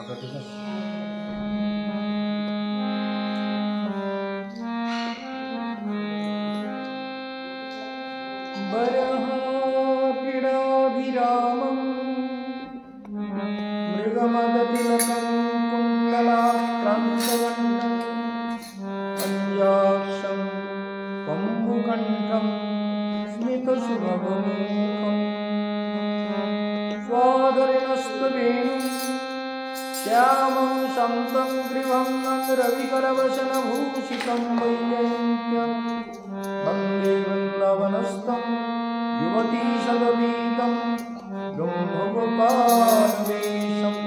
वरहाभिराभिरामं मृगमदतिलकं कुण्डलाक्रान्तवन्नं पञ्चाक्षं कम्बुकण्ठं स्मितसुभगमुखं स्वाधरिणस्तवेणुं श्यामं शान्तं ग्रीवं रविकरवशनभूषितं वैजयन्त्यं वन्दे वृन्दावनस्थं युवती सगवीतं ब्रह्मगोपालवेशम्।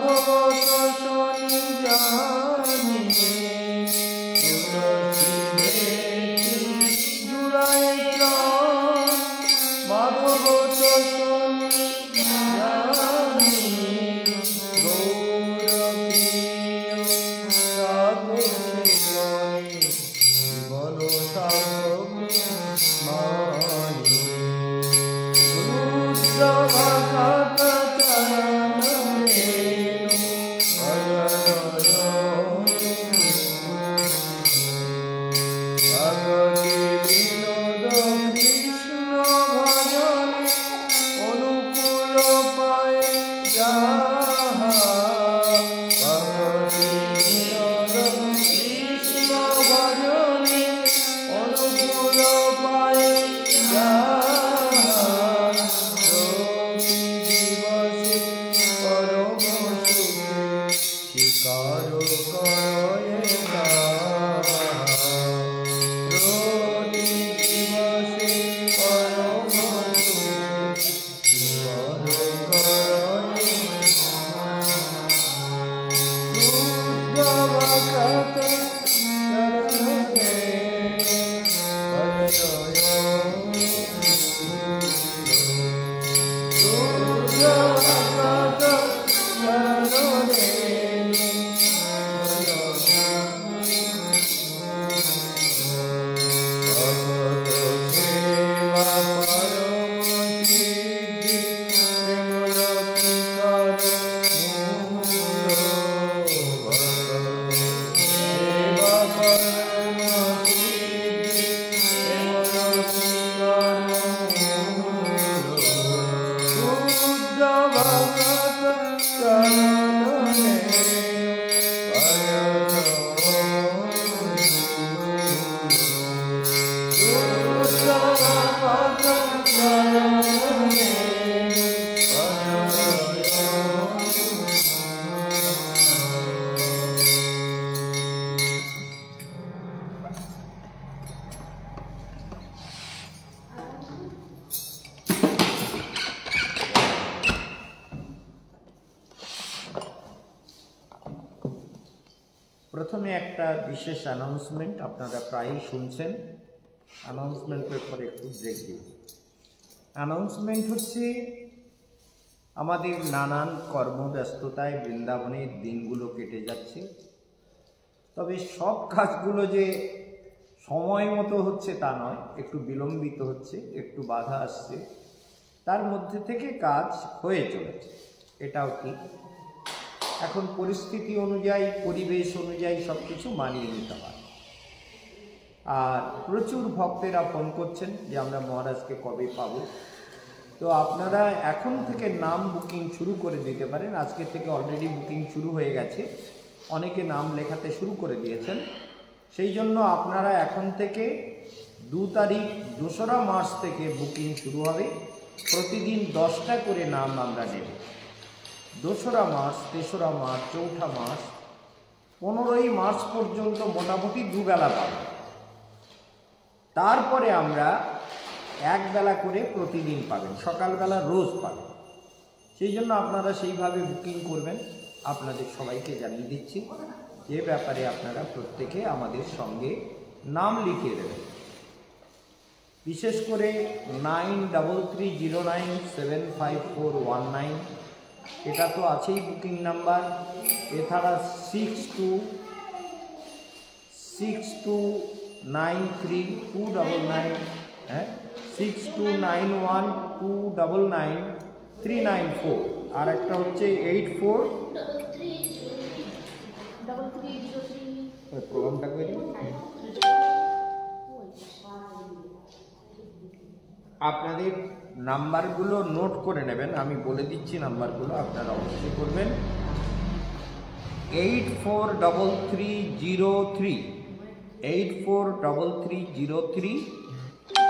ভাগবত শনি জানি জুড়াই ভাগবত শনি জানি গৌরপ্রিয় সাধুশিরণি জীবন সাধকে মানি রুদ্রভাগত প্রথমে একটা বিশেষ অ্যানাউন্সমেন্ট আপনারা প্রায়ই শুনছেন। অ্যানাউন্সমেন্টের পরে একটু ব্রেক দিই। অ্যানাউন্সমেন্ট হচ্ছে আমাদের নানান কর্মব্যস্ততায় বৃন্দাবনের দিনগুলো কেটে যাচ্ছে, তবে সব কাজগুলো যে সময় মতো হচ্ছে তা নয়, একটু বিলম্বিত হচ্ছে, একটু বাধা আসছে, তার মধ্যে থেকে কাজ হয়ে চলেছে, এটাও ঠিক। এখন পরিস্থিতি অনুযায়ী, পরিবেশ অনুযায়ী সব কিছু মানিয়ে নিতে হয়। আর প্রচুর ভক্তেরা ফোন করছেন যে আমরা মহারাজকে কবে পাবো। তো আপনারা এখন থেকে নাম বুকিং শুরু করে দিতে পারেন। আজকে থেকে অলরেডি বুকিং শুরু হয়ে গেছে, অনেকে নাম লেখাতে শুরু করে দিয়েছেন। সেই জন্য আপনারা এখন থেকে 2 তারিখ 2রা মার্চ থেকে বুকিং শুরু হবে। প্রতিদিন 10টা করে নাম আমরা নেব। 2রা মার্চ, 3রা মার্চ, 4ঠা মার্চ, 15ই মার্চ পর্যন্ত মোটামুটি 2 বেলা পাব। তারপরে আমরা 1 বেলা করে প্রতিদিন পাবেন, সকালবেলা রোজ পাবেন। সেই জন্য আপনারা সেইভাবে বুকিং করবেন। আপনাদের সবাইকে জানিয়ে দিচ্ছি, এ ব্যাপারে আপনারা প্রত্যেকে আমাদের সঙ্গে নাম লিখিয়ে দেবেন। বিশেষ করে 9330975419 এটা তো আছেই বুকিং নাম্বার। এছাড়া 6293299299, হ্যাঁ, 6291299394, আর একটা হচ্ছে 84 প্রোগ্রামটা করে আপনাদের নাম্বারগুলো নোট করে নেবেন। আমি বলে দিচ্ছি নাম্বারগুলো, আপনারা অবশ্যই করবেন। 843303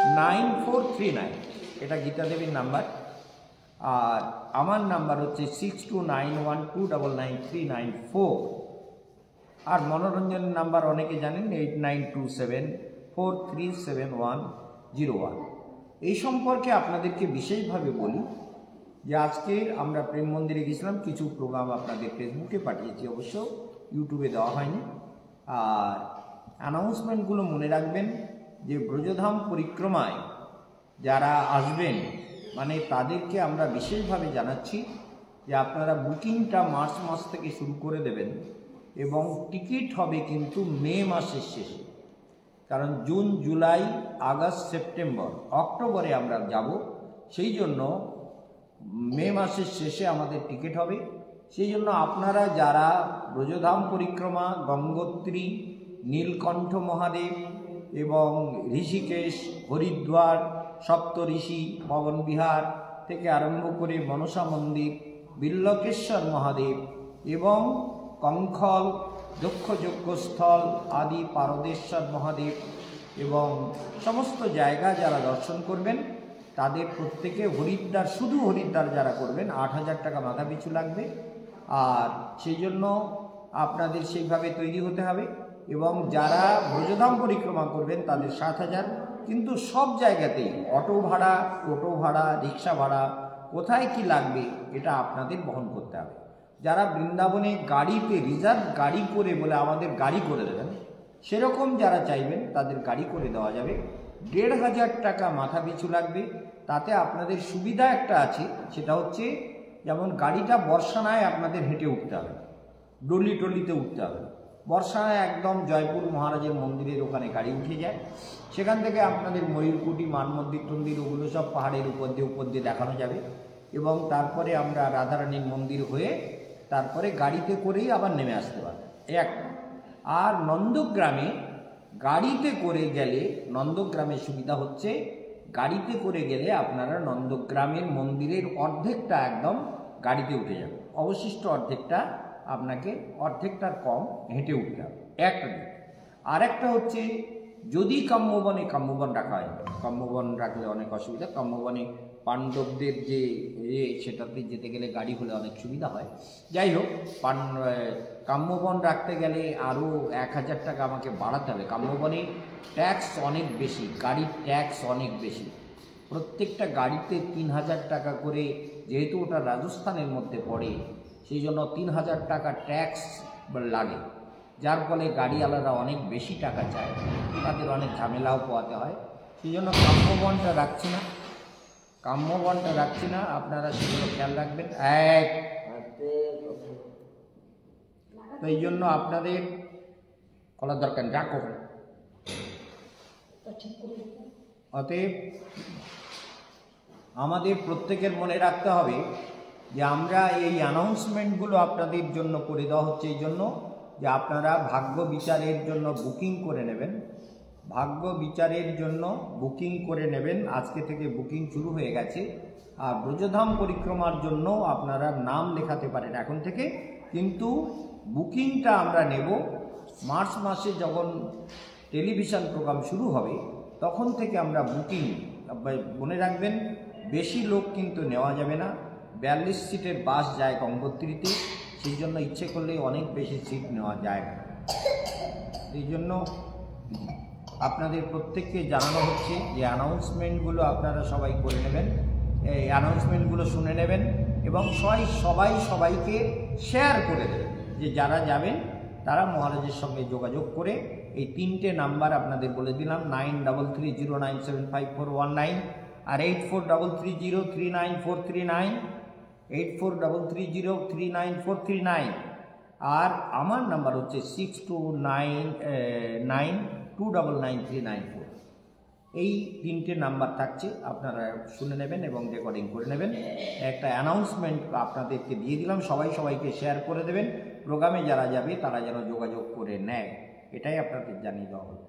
9439 এটা গীতা দেবীর নাম্বার। আর আমার নাম্বার হচ্ছে 6291299394। আর মনোরঞ্জনের নাম্বার অনেকে জানেন, 8927437101। এই সম্পর্কে আপনাদেরকে বিশেষভাবে বলি, যে আজকে আমরা প্রেম মন্দিরে গেছিলাম, কিছু প্রোগ্রাম আপনাদের ফেসবুকে পাঠিয়েছি, অবশ্য ইউটিউবে দেওয়া হয়নি। আর অ্যানাউন্সমেন্টগুলো মনে রাখবেন যে ব্রজধাম পরিক্রমায় যারা আসবেন মানে তাদেরকে আমরা বিশেষভাবে জানাচ্ছি যে আপনারা বুকিংটা মার্চ মাস থেকে শুরু করে দেবেন এবং টিকিট হবে কিন্তু মে মাসের শেষে। কারণ জুন, জুলাই, আগস্ট, সেপ্টেম্বর, অক্টোবরে আমরা যাব, সেই জন্য মে মাসের শেষে আমাদের টিকিট হবে। সেই জন্য আপনারা যারা ব্রজধাম পরিক্রমা, গঙ্গোত্রী, নীলকণ্ঠ মহাদেব এবং ঋষিকেশ, হরিদ্বার, সপ্তঋষি, পবন বিহার থেকে আরম্ভ করে মনসা মন্দির, বিল্লকেশ্বর মহাদেব এবং কঙ্খল, দক্ষ যজ্ঞস্থল আদি পারদেশ্বর মহাদেব এবং সমস্ত জায়গা যারা দর্শন করবেন তাদের প্রত্যেকে হরিদ্বার, শুধু হরিদ্বার যারা করবেন 8,000 টাকা মাথা পিছু লাগবে। আর সেই জন্য আপনাদের সেইভাবে তৈরি হতে হবে। এবং যারা ব্রজধাম পরিক্রমা করবেন তাদের 7,000। কিন্তু সব জায়গাতেই অটো ভাড়া, টোটো ভাড়া, রিক্সা ভাড়া কোথায় কি লাগবে এটা আপনাদের বহন করতে হবে। যারা বৃন্দাবনে গাড়িতে রিজার্ভ গাড়ি করে বলে আমাদের গাড়ি করে দেবেন, সেরকম যারা চাইবেন তাদের গাড়ি করে দেওয়া যাবে। 1,500 টাকা মাথা পিছু লাগবে। তাতে আপনাদের সুবিধা একটা আছে, সেটা হচ্ছে যেমন গাড়িটা বর্ষানায় আপনাদের হেঁটে উঠতে হবে, টলিতে উঠতে হবে। বর্ষানায় একদম জয়পুর মহারাজের মন্দিরের ওখানে গাড়ি উঠে যায়, সেখান থেকে আপনাদের ময়ূরকুটি, মান মন্দির টন্দির ওগুলো সব পাহাড়ের উপর দিয়ে দেখানো যাবে। এবং তারপরে আমরা রাধারানীর মন্দির হয়ে তারপরে গাড়িতে করেই আবার নেমে আসতে পারবেন, এই একটা। আর নন্দগ্রামে গাড়িতে করে গেলে, নন্দগ্রামের সুবিধা হচ্ছে গাড়িতে করে গেলে আপনারা নন্দগ্রামের মন্দিরের অর্ধেকটা একদম গাড়িতে উঠে যাবে, অবশিষ্ট অর্ধেকটা আপনাকে অর্ধেকটার কম হেঁটে উঠতে হবে, একটা দিক। আর একটা হচ্ছে যদি কাম্যবন রাখা হয়, কাম্যবন রাখলে অনেক অসুবিধা। কাম্যবনে পাণ্ডবদের যে সেটাতে যেতে গেলে গাড়ি হলে অনেক সুবিধা হয়। যাই হোক, কাম্যবন রাখতে গেলে আরও 1,000 টাকা আমাকে বাড়াতে হবে। কাম্যবনে ট্যাক্স অনেক বেশি, গাড়ির ট্যাক্স অনেক বেশি। প্রত্যেকটা গাড়িতে 3,000 টাকা করে, যেহেতু ওটা রাজস্থানের মধ্যে পড়ে সেই জন্য 3,000 টাকা ট্যাক্স লাগে, যার ফলে গাড়িওয়ালারা অনেক বেশি টাকা চায়, তাদের অনেক ঝামেলাও পোয়াতে হয়। সেই জন্য কাম্যবনটা রাখছি না, আপনারা সেগুলো খেয়াল রাখবেন। তো এই জন্য আপনাদের বলার দরকার, রাখো। অতএব আমাদের প্রত্যেকের মনে রাখতে হবে যে আমরা এই অ্যানাউন্সমেন্টগুলো আপনাদের জন্য করে দেওয়া হচ্ছে এই জন্য যে আপনারা ভাগ্য বিচারের জন্য বুকিং করে নেবেন। আজকে থেকে বুকিং শুরু হয়ে গেছে। আর ব্রজধাম পরিক্রমার জন্য আপনারা নাম লেখাতে পারেন এখন থেকে, কিন্তু বুকিংটা আমরা নেব মার্চ মাসে যখন টেলিভিশন প্রোগ্রাম শুরু হবে তখন থেকে আমরা বুকিং। মনে রাখবেন বেশি লোক কিন্তু নেওয়া যাবে না। 42 সিটের বাস যায় গঙ্গোত্রীতে, সেই জন্য ইচ্ছে করলে অনেক বেশি সিট নেওয়া যায় না। এই জন্য আপনাদের প্রত্যেককে জানানো হচ্ছে যে অ্যানাউন্সমেন্টগুলো আপনারা সবাই করে নেবেন, এই অ্যানাউন্সমেন্টগুলো শুনে নেবেন এবং সবাইকে শেয়ার করে দেবেন। যে যারা যাবেন তারা মহারাজের সঙ্গে যোগাযোগ করে এই 3টে নাম্বার আপনাদের বলে দিলাম, 9330975419 আর 8433039439, 8433039439। আর আমার নাম্বার হচ্ছে 6299299394। এই 3টে নাম্বার থাকছে, আপনারা শুনে নেবেন এবং রেকর্ডিং করে নেবেন। একটা অ্যানাউন্সমেন্ট আপনাদেরকে দিয়ে দিলাম, সবাইকে শেয়ার করে দেবেন। প্রোগ্রামে যারা যাবে তারা যেন যোগাযোগ করে নেয়, এটাই আপনাদের জানিয়ে দেওয়া হলো।